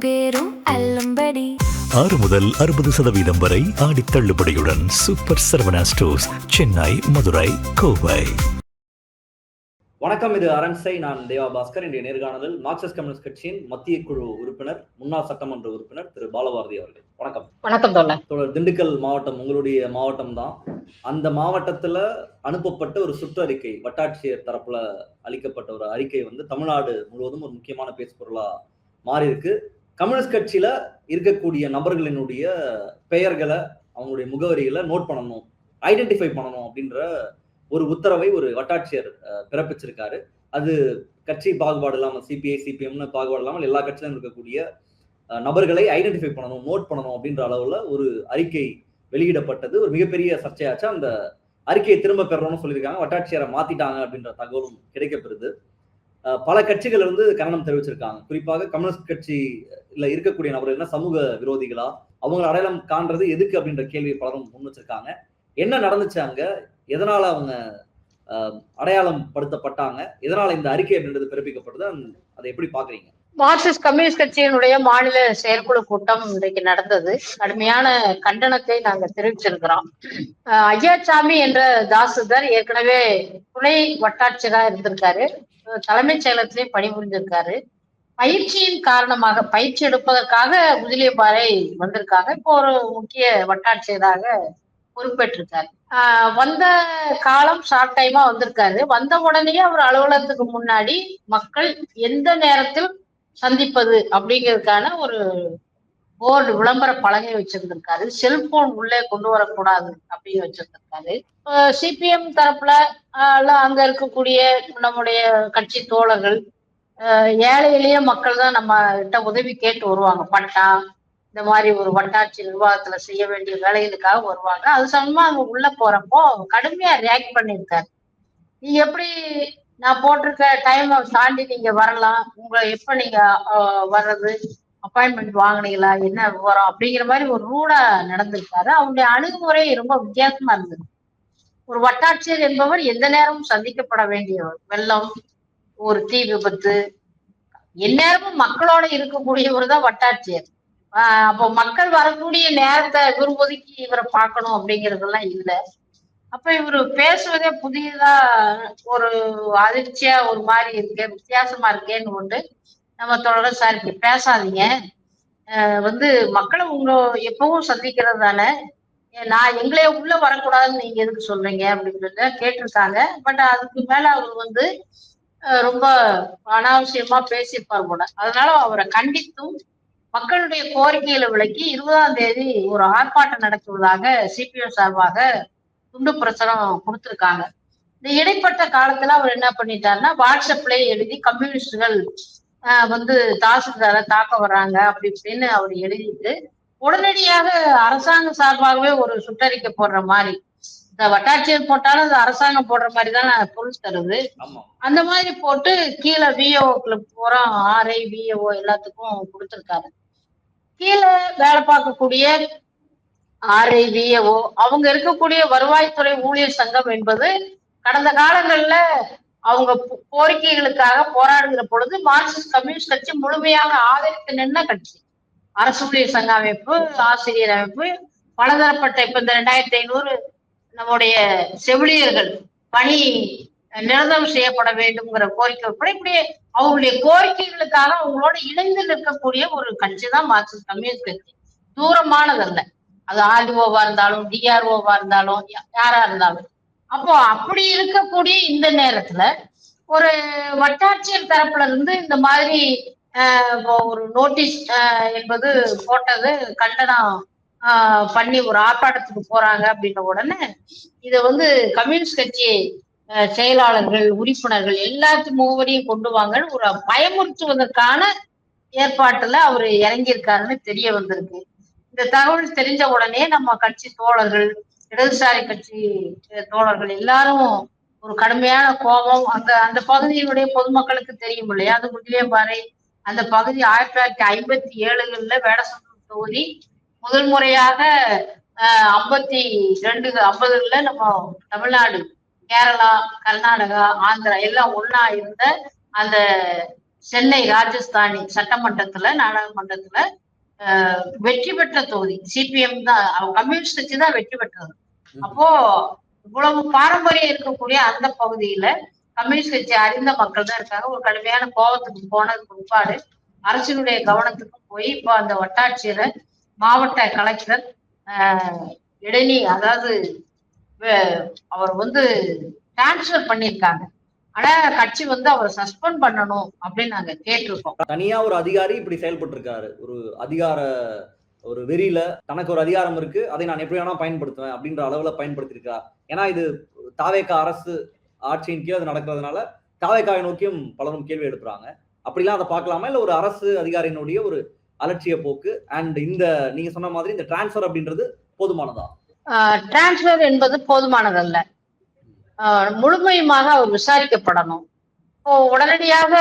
பேரும் அல்லும்படி 6 முதல் 60% வரை ஆடி தள்ளுபடியுடன் சூப்பர் சரவணா ஸ்டோர்ஸ், சென்னை, மதுரை, கோவை. வணக்கம், இது அரண்சை. நான் தேவா பாஸ்கர். இன்றைய நேர்காணலில் மார்க்சிஸ்ட் கம்யூனிஸ்ட் கட்சியின் மத்திய குழு உறுப்பினர், முன்னாள் சட்டமன்ற உறுப்பினர் திரு பாலபாரதி அவர்கள். வணக்கம். வணக்கம் தோழர். திண்டுக்கல் மாவட்டம் உங்களுடைய மாவட்டம் தான். அந்த மாவட்டத்துல அனுப்பப்பட்ட ஒரு சுற்றறிக்கை, வட்டாட்சியர் தரப்புல அளிக்கப்பட்ட ஒரு அறிக்கை தமிழ்நாடு முழுவதும் ஒரு முக்கியமான பேசுபொருளா மாறி இருக்கு. கம்யூனிஸ்ட் கட்சியில இருக்கக்கூடிய நபர்களினுடைய பெயர்களை, அவங்களுடைய முகவரிகளை நோட் பண்ணணும், ஐடென்டிஃபை பண்ணணும் அப்படின்ற ஒரு உத்தரவை ஒரு வட்டாட்சியர் பிறப்பிச்சிருக்காரு. அது கட்சி பாகுபாடு இல்லாமல், சிபிஐ சிபிஎம்னு பாகுபாடு இல்லாமல் எல்லா கட்சியிலும் இருக்கக்கூடிய நபர்களை ஐடென்டிஃபை பண்ணணும், நோட் பண்ணணும் அப்படின்ற அளவுல ஒரு அறிக்கை வெளியிடப்பட்டது. ஒரு மிகப்பெரிய சர்ச்சையாச்சு. அந்த அறிக்கையை திரும்ப பெறணும்னு சொல்லியிருக்காங்க. வட்டாட்சியரை மாத்திட்டாங்க அப்படின்ற தகவலும் கிடைக்கப்பெறுது. பல கட்சிகள் கண்டனம் தெரிவிச்சிருக்காங்க. குறிப்பாக கம்யூனிஸ்ட் கட்சியில இருக்கக்கூடிய நபர்கள் சமூக விரோதிகளா, அவங்க அடையாளம் காண்றது எதுக்கு அப்படின்ற கேள்வியை பலரும் முன் வச்சிருக்காங்க. என்ன நடந்துச்சு அங்க, எதனால அவங்க அடையாளம் படுத்தப்பட்டாங்க, எதனால இந்த அறிக்கை அப்படின்றது பிறப்பிக்கப்படுது, அதை எப்படி பாக்குறீங்க? மார்க்சிஸ்ட் கம்யூனிஸ்ட் கட்சியினுடைய மாநில செயற்குழு கூட்டம் இன்றைக்கு நடந்தது. கடுமையான கண்டனத்தை நாங்க தெரிவிச்சிருக்கிறோம். ஐயாசாமி என்ற தாசில்தார் ஏற்கனவே துணை வட்டாட்சியரா இருந்திருக்காரு, தலைமைச் செயலகத்திலேயே பணிபுரிஞ்சிருக்காரு. பயிற்சியின் காரணமாக, பயிற்சி எடுப்பதற்காக முதலியபாறை வந்திருக்காங்க. இப்போ ஒரு முக்கிய வட்டாட்சியராக பொறுப்பேற்றிருக்காரு. வந்த காலம் ஷார்ட் டைமா வந்திருக்காரு. வந்த உடனேயே அவர் அலுவலகத்துக்கு முன்னாடி மக்கள் எந்த நேரத்தில் சந்திப்பது அப்படிங்கிறதுக்கான ஒரு போர்டு, விளம்பர பலகை வச்சிருந்திருக்காரு. செல்போன் உள்ளே கொண்டு வரக்கூடாது அப்படின்னு வச்சிருந்திருக்காரு. சிபிஎம் தரப்புல அங்க இருக்கக்கூடிய நம்முடைய கட்சி தோழர்கள், ஏழை எளிய மக்கள் தான் நம்ம கிட்ட உதவி கேட்டு வருவாங்க. பட்டா, இந்த மாதிரி ஒரு வட்டாட்சி நிர்வாகத்துல செய்ய வேண்டிய வேலைகளுக்காக வருவாங்க. அது சமயமா அவங்க உள்ள போறப்போ கடுமையா ரியாக்ட் பண்ணியிருக்காரு. நீங்க எப்படி, நான் போட்டிருக்க டைம் தாண்டி நீங்க வரலாம், உங்களை எப்ப நீங்க வர்றது, அப்பாயின்மெண்ட் வாங்கினீங்களா, என்ன விவரம் அப்படிங்கிற மாதிரி ஒரு ரூடா நடந்திருக்காரு. அவங்களுடைய அணுகுமுறை ரொம்ப வித்தியாசமா இருந்தது. ஒரு வட்டாட்சியர் என்பவர் எந்த நேரமும் சந்திக்கப்பட வேண்டியவர். வெள்ளம், ஒரு தீ விபத்து, எந்நேரமும் மக்களோட இருக்கக்கூடியவர் தான் வட்டாட்சியர். அப்போ மக்கள் வரக்கூடிய நேரத்தை இவர் ஒதுக்கி இவரை பார்க்கணும் அப்படிங்கறதெல்லாம் இல்லை. அப்ப இவரு பேசுவதே புதியதா, ஒரு அதிர்ச்சியா ஒரு மாதிரி இருக்கு, வித்தியாசமா இருக்கேன்னு கொண்டு நம்ம தொடர, சார் இப்படி பேசாதீங்க, மக்களை உங்க எப்பவும் சந்திக்கிறது தானே, நான் எங்களே உள்ள வரக்கூடாதுன்னு நீங்க எதுக்கு சொல்றீங்க அப்படின்றத கேட்டிருக்காங்க. பட் அதுக்கு மேல அவர் ரொம்ப அனாவசியமா பேசியிருப்பார் போல. அதனால அவரை கண்டித்தும் மக்களுடைய கோரிக்கைகளை விளக்கி 20ஆம் தேதி ஒரு ஆர்ப்பாட்டம் நடத்துவதாக சிபிஎம் சார்பாக துண்டு பிரசுரம் கொடுத்திருக்காங்க. இந்த இடைப்பட்ட காலத்துல அவர் என்ன பண்ணிட்டாருன்னா, வாட்ஸ்அப்ல எழுதி கம்யூனிஸ்டுகள் தாசில்தாரை தாக்க வர்றாங்க அப்படி இப்படின்னு அவர் எழுதிட்டு உடனடியாக அரசாங்க சார்பாகவே ஒரு சுற்றறிக்கை போடுற மாதிரி, இந்த வட்டாட்சியர் போட்டாலும் அது அரசாங்கம் போடுற மாதிரி தான் பொருள் தருது. அந்த மாதிரி போட்டு கீழே விஓக்களை பூரா, ஆர்ஐ விஓ எல்லாத்துக்கும் கொடுத்திருக்காரு. கீழே வேலை பார்க்கக்கூடிய ஆர்ஐ விஓ, அவங்க இருக்கக்கூடிய வருவாய்த்துறை ஊழியர் சங்கம் என்பது கடந்த காலங்கள்ல அவங்க கோரிக்கைகளுக்காக போராடுகிற பொழுது மார்க்சிஸ்ட் கம்யூனிஸ்ட் கட்சி முழுமையாக ஆதரித்து நின்ற கட்சி. அரசு ஊழியர் சங்க அமைப்பு, ஆசிரியர் அமைப்பு, பலதரப்பட்ட, இப்ப இந்த 2500 நம்முடைய செவிலியர்கள் பணி நிரந்தரம் செய்யப்பட வேண்டும்ங்கிற கோரிக்கை உட்பட இப்படி அவங்களுடைய கோரிக்கைகளுக்காக அவங்களோட இணைந்து நிற்கக்கூடிய ஒரு கட்சி தான் மார்க்சிஸ்ட் கம்யூனிஸ்ட் கட்சி. தூரமானதல்ல. அது ஆர்டிஓவா இருந்தாலும், டிஆர்ஓவா இருந்தாலும், யாரா இருந்தாலும். அப்போ அப்படி இருக்கக்கூடிய இந்த நேரத்துல ஒரு வட்டாட்சியர் தரப்புல இருந்து இந்த மாதிரி ஒரு நோட்டீஸ் என்பது போட்டது, கண்டனம் பண்ணி ஒரு ஆர்ப்பாட்டத்துக்கு போறாங்க அப்படின்ற உடனே இதை கம்யூனிஸ்ட் கட்சி செயலாளர்கள், உறுப்பினர்கள் எல்லாத்தையும் முகவரியும் கொண்டு வாங்கன்னு ஒரு பயமுறுத்துவதற்கான ஏற்பாட்டுல அவர் இறங்கியிருக்காருன்னு தெரிய வந்திருக்கு. இந்த தகவல் தெரிஞ்ச உடனே நம்ம கட்சி தோழர்கள், இடதுசாரி கட்சி தோழர்கள் எல்லாரும் ஒரு கடுமையான கோபம். அந்த பகுதியினுடைய பொதுமக்களுக்கு தெரியும் இல்லையா, அது முதலியபாறை அந்த பகுதி 1957 வேடசந்தூர் தொகுதி முதல் முறையாக 52 நம்ம தமிழ்நாடு, கேரளா, கர்நாடகா, ஆந்திரா எல்லாம் ஒன்னா இருந்த அந்த சென்னை ராஜஸ்தானி சட்டமன்றத்துல நாடாளுமன்றத்துல வெற்றி பெற்ற தொகுதி. சிபிஎம் தான், அவங்க கம்யூனிஸ்ட் கட்சி தான் வெற்றி பெற்றது. அப்போ இவ்வளவு பாரம்பரியம் இருக்கக்கூடிய அந்த பகுதியில கம்யூனிஸ்ட் கட்சி அறிந்த மக்கள் தான் இருக்காங்க. ஒரு கடுமையான கோபத்துக்கு போனது பிற்பாடு அரசினுடைய கவனத்துக்கு போய் இப்போ அந்த வட்டாட்சியரை மாவட்ட கலெக்டர் இடைநீ அதாவது அவர் டிரான்ஸ்பர் பண்ணியிருக்காங்க. ஆனா கட்சி அவரை சஸ்பெண்ட் பண்ணணும் அப்படின்னு நாங்க கேட்டிருக்கோம். தனியா ஒரு அதிகாரி இப்படி செயல்பட்டு இருக்காரு, ஒரு அதிகார ஒரு வெறியில தனக்கு ஒரு அதிகாரம் இருக்கு, அதை நான் எப்படி வேணா பயன்படுத்துவேன் அப்படின்ற அளவுல பயன்படுத்திருக்கார். ஏன்னா இது தாவேகா அரசு ஆட்சியின் கீழ் அது நடக்கிறதுனால தாவேகாவை நோக்கியும் பலரும் கேள்வி எழுப்புறாங்க. அப்படிலாம் அதை பார்க்கலாமா, இல்ல ஒரு அரசு அதிகாரியினுடைய ஒரு அலட்சிய போக்கு அண்ட் இந்த நீங்க சொன்ன மாதிரி இந்த டிரான்ஸ்பர் அப்படின்றது போதுமானதா? டிரான்ஸ்பர் என்பது போதுமானதல்ல, முழுமையுமாக அவர் விசாரிக்கப்படணும். இப்போ உடனடியாக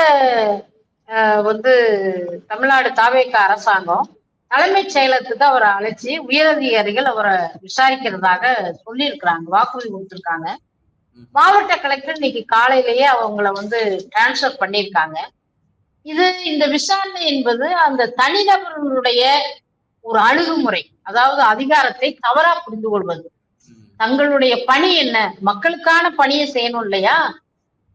தமிழ்நாடு தாவேகா அரசாங்கம் தலைமைச் செயலத்துக்கு அவரை அழைச்சி உயரதிகாரிகள் அவரை விசாரிக்கிறதாக சொல்லியிருக்கிறாங்க, வாக்குறுதி கொடுத்திருக்காங்க. மாவட்ட கலெக்டர் இன்னைக்கு காலையிலேயே அவங்கள டிரான்ஸ்பர் பண்ணியிருக்காங்க. இந்த விசாரணை என்பது அந்த தனிநபர்களுடைய ஒரு அணுகுமுறை, அதாவது அதிகாரத்தை தவறா புரிந்து கொள்வது. தங்களுடைய பணி என்ன, மக்களுக்கான பணியை செய்யணும் இல்லையா?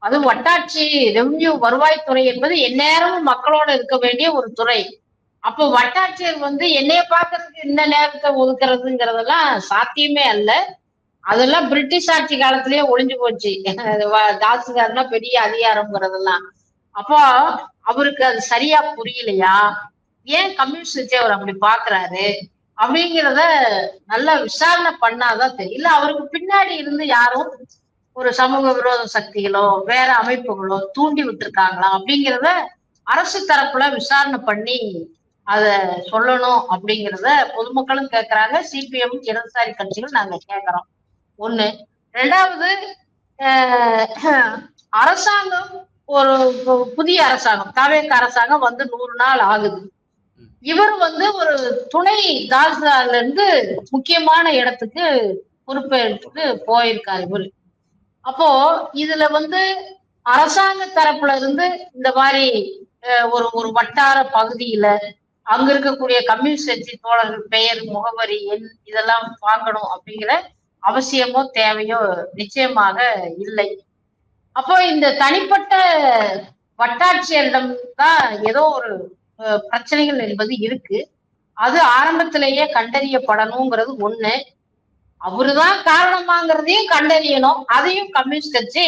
அது வட்டாட்சி ரெவன்யூ வருவாய்த்துறை என்பது எந்நேரமும் மக்களோட இருக்க வேண்டிய ஒரு துறை. அப்போ வட்டாட்சியர் என்னைய பாக்குறதுக்கு இந்த நேரத்தை ஒதுக்குறதுங்கிறதெல்லாம் சாத்தியமே அல்ல. அதெல்லாம் பிரிட்டிஷ் ஆட்சி காலத்திலேயே ஒளிஞ்சு போச்சு. தாசுகாரனா பெரிய அதிகாரம்ங்கிறதெல்லாம். அப்போ அவருக்கு அது சரியா புரியலையா, ஏன் கம்யூனிஸ்ட் கட்சி அவர் அப்படி பாக்குறாரு அப்படிங்கிறத நல்லா விசாரணை பண்ணாதான் தெரியல. அவருக்கு பின்னாடி இருந்து யாரும் ஒரு சமூக விரோத சக்திகளோ வேற அமைப்புகளோ தூண்டி விட்டுருக்காங்களா அப்படிங்கிறத அரசு தரப்புல விசாரணை பண்ணி அத சொல்லணும் அப்படிங்கிறத பொதுமக்களும் கேட்கறாங்க, சிபிஎம் இடதுசாரி கட்சிகள் நாங்க கேட்கிறோம். ஒண்ணு. ரெண்டாவது, அரசாங்கம் ஒரு புதிய அரசாங்கம் தாவேகா அரசாங்கம் 100 நாள் ஆகுது. இவர் ஒரு துணை தாசில்தார்ல இருந்து முக்கியமான இடத்துக்கு பொறுப்பேற்றுக்கு போயிருக்காரு இவரு. அப்போ இதுல அரசாங்க தரப்புல இருந்து இந்த மாதிரி ஒரு வட்டார பகுதியில அங்க இருக்கக்கூடிய கம்யூனிஸ்ட் கட்சி தோழர்கள் பெயர், முகவரி, எண் இதெல்லாம் வாங்கணும் அப்படிங்கிற அவசியமோ தேவையோ நிச்சயமாக இல்லை. அப்போ இந்த தனிப்பட்ட வட்டாட்சியரிடம் தான் ஏதோ ஒரு பிரச்சனைகள் என்பது இருக்கு. அது ஆரம்பத்திலேயே கண்டறியப்படணுங்கிறது ஒண்ணு. அவருதான் காரணமாங்கிறதையும் கண்டறியணும். அதையும் கம்யூனிஸ்ட் கட்சி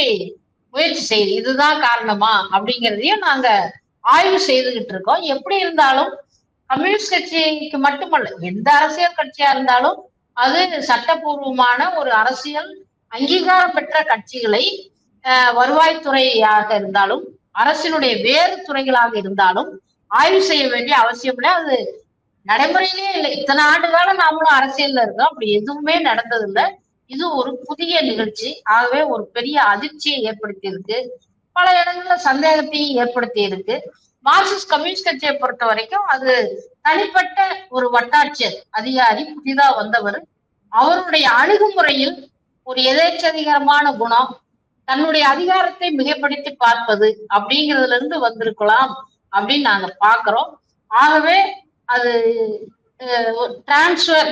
முயற்சி செய்யுது. இதுதான் காரணமா அப்படிங்கிறதையும் நாங்க ஆய்வு செய்துகிட்டு இருக்கோம். எப்படி இருந்தாலும் கம்யூனிஸ்ட் கட்சிக்கு மட்டுமல்ல, எந்த அரசியல் கட்சியா இருந்தாலும் அது சட்டப்பூர்வமான ஒரு அரசியல் அங்கீகாரம் பெற்ற கட்சிகளை வருவாய்த்துறையாக இருந்தாலும் அரசினுடைய வேறு துறைகளாக இருந்தாலும் ஆய்வு செய்ய வேண்டிய அவசியம் இல்லை. அது நடைமுறையிலே இல்லை. இத்தனை ஆண்டு காலம் நாமளும் அரசியல்ல இருக்கோம், அப்படி எதுவுமே நடந்ததில்லை. இது ஒரு புதிய நிகழ்ச்சி. ஆகவே ஒரு பெரிய அதிர்ச்சியை ஏற்படுத்தி இருக்கு, பல இடங்கள்ல சந்தேகத்தையும் ஏற்படுத்தி இருக்கு. மார்க்சிஸ்ட் கம்யூனிஸ்ட் கட்சியை பொறுத்த வரைக்கும் அது தனிப்பட்ட ஒரு வட்டாட்சியர் அதிகாரி புதிதா வந்தவர், அவருடைய அணுகுமுறையில் ஒரு எதேச்சதிகாரமான குணம், தன்னுடைய அதிகாரத்தை மிகைப்படுத்தி பார்ப்பது அப்படிங்கிறதுல இருந்து வந்திருக்கலாம் அப்படின்னு நாங்க பாக்குறோம். ஆகவே அது டிரான்ஸ்பர்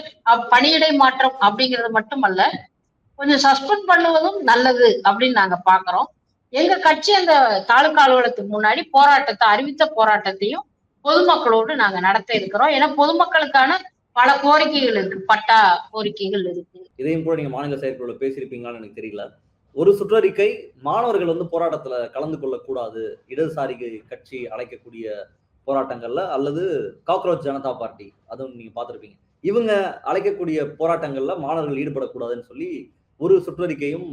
பணியிடை மாற்றம் அப்படிங்கிறது மட்டுமல்ல, கொஞ்சம் சஸ்பெண்ட் பண்ணுவதும் நல்லது அப்படின்னு நாங்க பாக்குறோம். எங்க கட்சி அந்த தாலுகா அலுவலகத்துக்கு முன்னாடி போராட்டத்தை அறிவித்த போராட்டத்தையும் பொதுமக்களோடு நாங்க நடத்த இருக்கிறோம். ஏன்னா பொதுமக்களுக்கான பல கோரிக்கைகள் இருக்கு, பட்டா கோரிக்கைகள் இருக்கு. இதையும் கூட நீங்க மாநில செயற்குழுல பேசியிருப்பீங்களான்னு எனக்கு தெரியல. ஒரு சுற்றறிக்கை, மாணவர்கள் போராட்டத்துல கலந்து கொள்ளக்கூடாது, இடதுசாரி கட்சி அழைக்கக்கூடிய போராட்டங்கள்ல, அல்லது காக்ரோச் ஜனதா பார்ட்டி, அதுவும் நீங்க பார்த்திருப்பீங்க, இவங்க அழைக்கக்கூடிய போராட்டங்கள்ல மாணவர்கள் ஈடுபடக்கூடாதுன்னு சொல்லி ஒரு சுற்றறிக்கையும்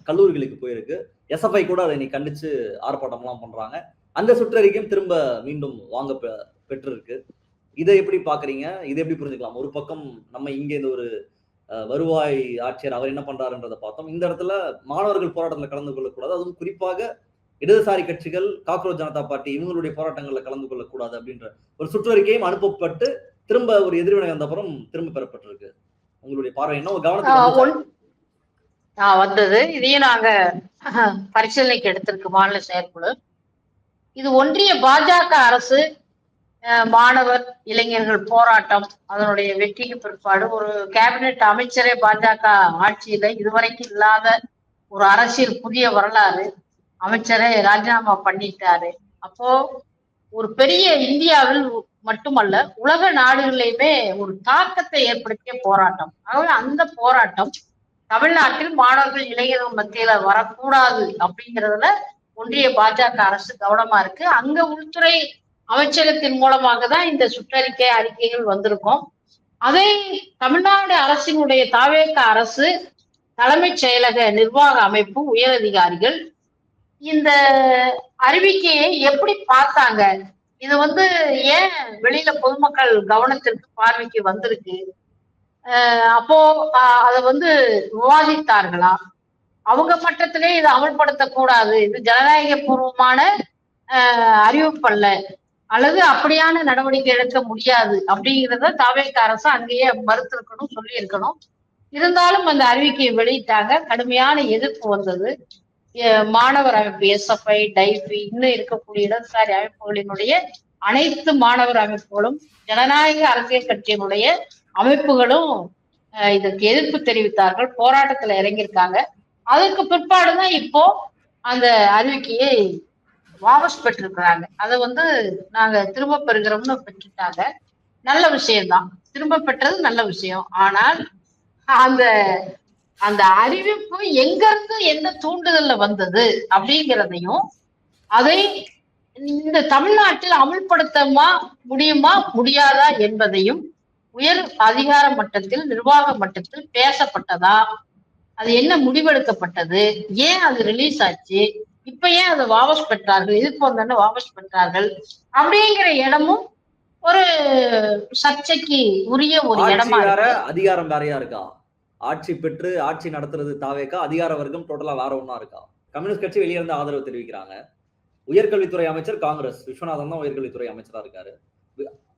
கல்லூரிகளுக்கு போயிருக்கு. எஸ்எஃப்ஐ கூட அதை நீ கண்டிச்சு ஆர்ப்பாட்டம்லாம் பண்றாங்க. அந்த சுற்றறிக்கையும் திரும்ப மீண்டும் வாங்க பெற்றிருக்கு. இதை எப்படி பாக்குறீங்க? இதை எப்படி புரிஞ்சுக்கலாம்? ஒரு பக்கம் நம்ம இங்க இந்த ஒரு வருவாய் ஆட்சியர் அவர் என்ன பண்றாருன்றதை பார்த்தோம். இந்த இடத்துல மாணவர்கள் போராட்டத்துல கலந்து கொள்ளக்கூடாது, அதுவும் குறிப்பாக இடதுசாரி கட்சிகள், காக்ரோச் ஜனதா பார்ட்டி இவங்களுடைய போராட்டங்கள்ல கலந்து கொள்ளக்கூடாது அப்படின்ற ஒரு சுற்றறிக்கையும் அனுப்பப்பட்டு திரும்ப ஒரு எதிர்வினை வந்த அப்புறம் திரும்ப பெறப்பட்டிருக்கு. உங்களுடைய பார்வை என்ன? கவனத்துக்கு வந்தது. இதையும் நாங்க பரிசீலனைக்கு எடுத்திருக்கு மாநில செயற்குழு. இது ஒன்றிய பாஜக அரசு மாணவர் இளைஞர்கள் போராட்டம் அதனுடைய வெற்றிக்கு பிற்பாடு ஒரு கேபினெட் அமைச்சரே பாஜக ஆட்சியில இதுவரைக்கும் இல்லாத ஒரு அரசியல் புதிய வரலாறு. அமைச்சரே ராஜினாமா பண்ணிட்டாரு. அப்போ ஒரு பெரிய இந்தியாவில் மட்டுமல்ல உலக நாடுகளிலுமே ஒரு தாக்கத்தை ஏற்படுத்திய போராட்டம். ஆகவே அந்த போராட்டம் தமிழ்நாட்டில் மாணவர்கள் இளைஞர்கள் மத்தியில வரக்கூடாது அப்படிங்கிறதுல ஒன்றிய பாஜக அரசு கவனமா இருக்கு. அங்க உள்துறை அமைச்சகத்தின் மூலமாக தான் இந்த சுற்றறிக்கை அறிக்கைகள் வந்திருக்கும். அதை தமிழ்நாடு அரசினுடைய தாவேக அரசு தலைமைச் செயலக நிர்வாக அமைப்பு உயரதிகாரிகள் இந்த அறிவிக்கையை எப்படி பார்த்தாங்க? இது ஏன் வெளியில பொதுமக்கள் கவனத்திற்கு பார்வைக்கு வந்திருக்கு? அப்போ அதை விவாதித்தார்களா? அவங்க மட்டத்திலே இதை அமல்படுத்தக்கூடாது, இது ஜனநாயக பூர்வமான அறிவிப்பு அல்ல, அல்லது அப்படியான நடவடிக்கை எடுக்க முடியாது அப்படிங்கிறத தாவேக அரசு அங்கேயே மறுத்திருக்கணும், சொல்லி இருக்கணும். இருந்தாலும் அந்த அறிவிக்கையை வெளியிட்டாங்க. கடுமையான எதிர்ப்பு வந்தது. மாணவர் அமைப்பு எஸ்எஃப்ஐ, டைபி, இன்னும் இருக்கக்கூடிய இடதுசாரி அமைப்புகளினுடைய அனைத்து மாணவர் அமைப்புகளும் ஜனநாயக அரசியல் கட்சியினுடைய அமைப்புகளும் இதற்கு எதிர்ப்பு தெரிவித்தார்கள், போராட்டத்துல இறங்கியிருக்காங்க. அதுக்கு பிற்பாடுதான் இப்போ அந்த அறிவிக்கையை வாபஸ் பெற்றிருக்கிறாங்க. அதை நாங்க திரும்ப பெறுகிறோம்னு பெற்றுட்டாங்க. நல்ல விஷயம்தான், திரும்ப பெற்றது நல்ல விஷயம். ஆனால் அந்த அந்த அறிவிப்பு எங்க இருந்து எந்த தூண்டுதல்ல வந்தது அப்படிங்கிறதையும் அதை இந்த தமிழ்நாட்டில் அமல்படுத்தமா முடியுமா முடியாதா என்பதையும் உயர் அதிகார மட்டத்தில் நிர்வாக மட்டத்தில் பேசப்பட்டதா, அது என்ன முடிவெடுக்கப்பட்டது, ஏன் அது ரிலீஸ் ஆச்சு, இப்ப ஏன் அதை வாபஸ் பெற்றார்கள், எதிர்ப்பு வந்தோன்னு வாபஸ் பெற்றார்கள் அப்படிங்கிற இடமும் ஒரு சர்ச்சைக்கு உரிய ஒரு இடமா இருக்கு. அதிகாரம் வேறையா இருக்கா? ஆட்சி பெற்று ஆட்சி நடத்துறது தாவேக்கா, அதிகார வர்க்கம் டோட்டலா வேற ஒன்னா இருக்கா? கம்யூனிஸ்ட் கட்சி வெளியே இருந்து ஆதரவு தெரிவிக்கிறாங்க. உயர்கல்வித்துறை அமைச்சர் காங்கிரஸ் விஸ்வநாதன் தான் உயர்கல்வித்துறை அமைச்சரா இருக்காரு.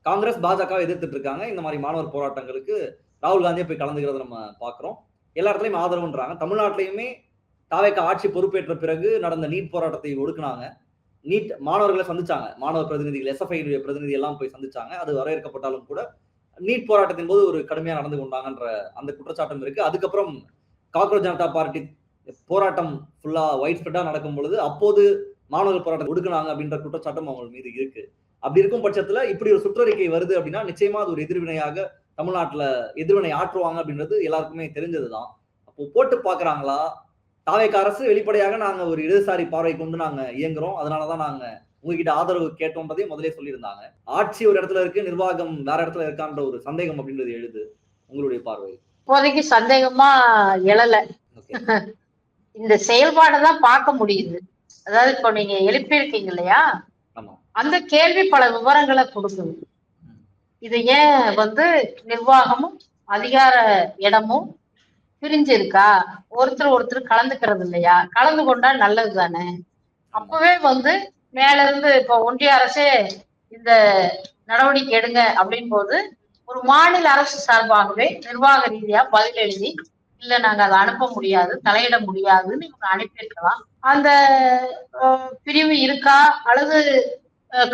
காங்கிரஸ் பாஜக எதிர்த்துட்டு இருக்காங்க. இந்த மாதிரி மாணவர் போராட்டங்களுக்கு ராகுல் காந்தியை போய் கலந்துக்கிறத நம்ம பாக்குறோம். எல்லா இடத்துலயும் ஆதரவுன்றாங்க. தமிழ்நாட்டிலையுமே தாவேக்கா ஆட்சி பொறுப்பேற்ற பிறகு நடந்த நீட் போராட்டத்தை ஒடுக்குனாங்க. நீட் மாணவர்களை சந்திச்சாங்க, மாணவர் பிரதிநிதிகள் எஸ்எஃப்ஐ பிரதிநிதி எல்லாம் போய் சந்திச்சாங்க. அது வரவேற்கப்பட்டாலும் கூட நீட் போராட்டத்தின் போது ஒரு கடுமையா நடந்து கொண்டாங்கன்ற அந்த குற்றச்சாட்டம் இருக்கு. அதுக்கப்புறம் காக்ரோச் ஜனதா பார்ட்டி போராட்டம் ஃபுல்லா ஒயிட் ஸ்ப்ரெட்டா நடக்கும் பொழுது அப்போது மாணவர்கள் போராட்டம் ஒடுக்குனாங்க அப்படின்ற குற்றச்சாட்டம் அவங்க மீது இருக்கு. அப்படி இருக்கும் பட்சத்துல இப்படி ஒரு சுற்றறிக்கை வருது அப்படின்னா நிச்சயமா அது ஒரு எதிர்வினையாக தமிழ்நாட்டுல எதிர்வினை ஆற்றுவாங்க அப்படின்றது எல்லாருக்குமே தெரிஞ்சதுதான். அப்போ போட்டு பாக்குறாங்களா? தாவேக அரசு வெளிப்படையாக நாங்க ஒரு இடதுசாரி பார்வை கொண்டு நாங்க இயங்குறோம், அதனாலதான் நாங்க உங்ககிட்ட ஆதரவு கேட்டோன்றதையும் முதலே சொல்லியிருந்தாங்க. ஆட்சி ஒரு இடத்துல இருக்கு, நிர்வாகம் வேற இடத்துல இருக்கான்ற ஒரு சந்தேகம் அப்படின்றது எழுது. உங்களுடைய பார்வை? இப்போதைக்கு சந்தேகமா எழல. இந்த செயல்பாடுதான் பார்க்க முடியுது. அதாவது இப்போ நீங்க எழுப்பியிருக்கீங்க இல்லையா, அந்த கேள்வி பல விவரங்களை கொடுக்குது. இது ஏன் நிர்வாகமும் அதிகார இடமும் பிரிஞ்சு இருக்கா, ஒருத்தர் கலந்துக்கிறது இல்லையா, கலந்து கொண்டா நல்லது தானே. அப்பவே மேல இருந்து இப்போ ஒன்றிய அரசே இந்த நடவடிக்கை எடுங்க அப்படின் போது ஒரு மாநில அரசு சார்பாகவே நிர்வாக ரீதியா பதில் எழுதி இல்ல நாங்க அதை அனுப்ப முடியாது, தலையிட முடியாதுன்னு இவங்க அனுப்பியிருக்கலாம். அந்த பிரிவு இருக்கா, அல்லது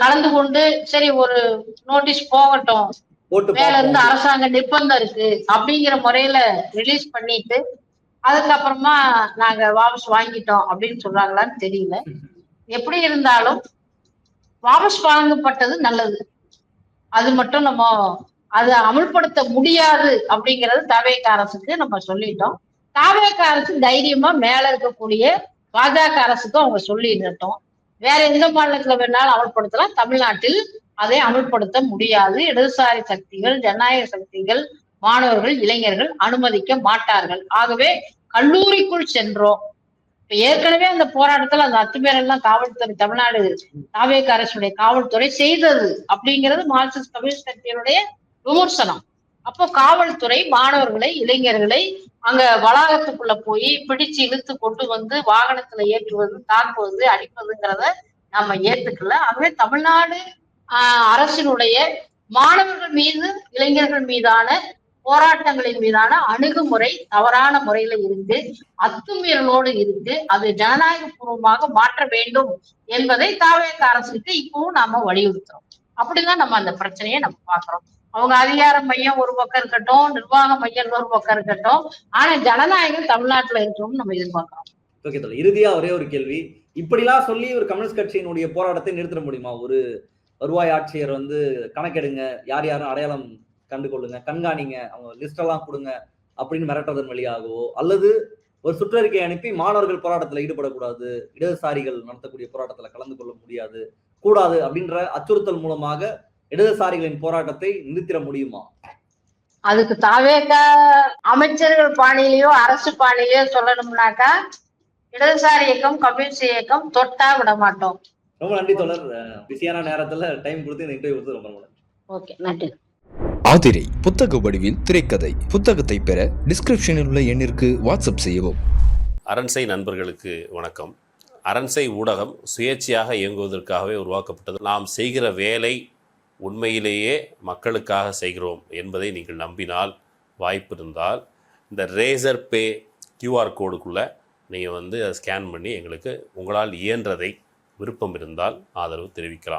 கலந்து கொண்டு சரி ஒரு நோட்டீஸ் போகட்டும், மேல இருந்து அரசாங்க நிர்பந்தம் இருக்கு அப்படிங்கிற முறையில ரிலீஸ் பண்ணிட்டு அதுக்கப்புறமா நாங்க வாபஸ் வாங்கிட்டோம் அப்படின்னு சொல்றாங்களான்னு தெரியல. எப்படி இருந்தாலும் வாபஸ் வாங்கப்பட்டது நல்லது. அது மட்டும் நம்ம அதை அமல்படுத்த முடியாது அப்படிங்கிறது தாவேக அரசுக்கு நம்ம சொல்லிட்டோம். தாவேக அரசு தைரியமா மேல இருக்கக்கூடிய பாஜக அரசுக்கும் அவங்க சொல்லிடட்டும். வேற எந்த மாநிலத்துல வேணாலும் அமல்படுத்தலாம், தமிழ்நாட்டில் அதை அமல்படுத்த முடியாது. இடதுசாரி சக்திகள், ஜனநாயக சக்திகள், மாணவர்கள், இளைஞர்கள் அனுமதிக்க மாட்டார்கள். ஆகவே கல்லூரிக்குள் சென்றோம். இப்ப ஏற்கனவே அந்த போராட்டத்துல அந்த அத்துமீறல்லாம் காவல்துறை, தமிழ்நாடு தாவேக அரசுடைய காவல்துறை செய்தது அப்படிங்கிறது மார்க்சிஸ்ட் கம்யூனிஸ்ட் கட்சியினுடைய விமர்சனம். அப்போ காவல்துறை மாணவர்களை, இளைஞர்களை அங்க வளாகத்துக்குள்ள போய் பிடிச்சு இழுத்து கொண்டு வாகனத்துல ஏற்றுவது, தாக்குவது, அடிப்பதுங்கிறத நம்ம ஏத்துக்கல. ஆகவே தமிழ்நாடு அரசினுடைய மாணவர்கள் மீது, இளைஞர்கள் மீதான போராட்டங்களின் மீதான அணுகுமுறை தவறான முறையில இருக்கு, அத்துமீறலோடு இருக்கு. அது ஜனநாயக பூர்வமாக மாற்ற வேண்டும் என்பதை தாவேக அரசுக்கு இப்பவும் நாம வலியுறுத்துறோம். அப்படிதான் நம்ம அந்த பிரச்சனையை நம்ம பாக்குறோம். அவங்க அதிகார மையம் ஒரு பக்கம் இருக்கட்டும், நிர்வாக மையம் ஒரு பக்கம் இருக்கட்டும், ஆனா ஜனநாயகம் தமிழ்நாட்டுல இருக்கணும்னு நம்ம எதிர்பார்க்கிறோம். ஓகே தோழர், இறுதியா ஒரே ஒரு கேள்வி. இப்படிலாம் சொல்லி ஒரு கம்யூனிஸ்ட் கட்சியினுடைய போராட்டத்தை நிறுத்த முடியுமா? ஒரு வருவாய் ஆட்சியர் வந்து கணக்கெடுங்க, யார் யாரும் அடையாளம் கண்டு கொள்ளுங்க, கண்காணிங்க, அவங்க லிஸ்ட் எல்லாம் கொடுங்க அப்படின்னு மிரட்டுறதன் வழியாகவோ, அல்லது ஒரு சுற்றறிக்கை அனுப்பி மாணவர்கள் போராட்டத்தில் ஈடுபடக்கூடாது, இடதுசாரிகள் நடத்தக்கூடிய போராட்டத்தில் கலந்து கொள்ள முடியாது கூடாது அப்படின்ற அச்சுறுத்தல் மூலமாக இடதுசாரிகளின் போராட்டத்தை நிறுத்திட முடியுமா? அதுக்கு தாவேக அமைச்சர்கள் பாணியிலயோ அரசு பாணியிலயோ சொல்லணும்னாக்கா இடதுசாரி இயக்கம் கம்யூனிஸ்ட் இயக்கம் தொட்டா விட மாட்டோம். ரொம்ப நன்றி தோழர். பிஸியான நேரத்துல டைம் கொடுத்து இந்த இன்டர்வியூ கொடுத்து ரொம்ப நன்றி. ஓகே, நன்றி. ஆதிரை புத்தக வடிவில் திரைக்கதை புத்தகத்தை பெற டிஸ்கிரிப்ஷனில் உள்ள எண்ணிற்கு வாட்ஸ்அப் செய்யவும். அரண்சை நண்பர்களுக்கு வணக்கம். அரண்சை ஊடகம் சுயேட்சையாக இயங்குவதற்காகவே உருவாக்கப்பட்டது. நாம் செய்கிற வேலை உண்மையிலேயே மக்களுக்காக செய்கிறோம் என்பதை நீங்கள் நம்பினால், வாய்ப்பு இருந்தால் இந்த ரேசர் பே கியூஆர் கோடுக்குள்ளே நீங்கள் அதை ஸ்கேன் பண்ணி எங்களுக்கு உங்களால் இயன்றதை விருப்பம் இருந்தால் ஆதரவு தெரிவிக்கலாம்.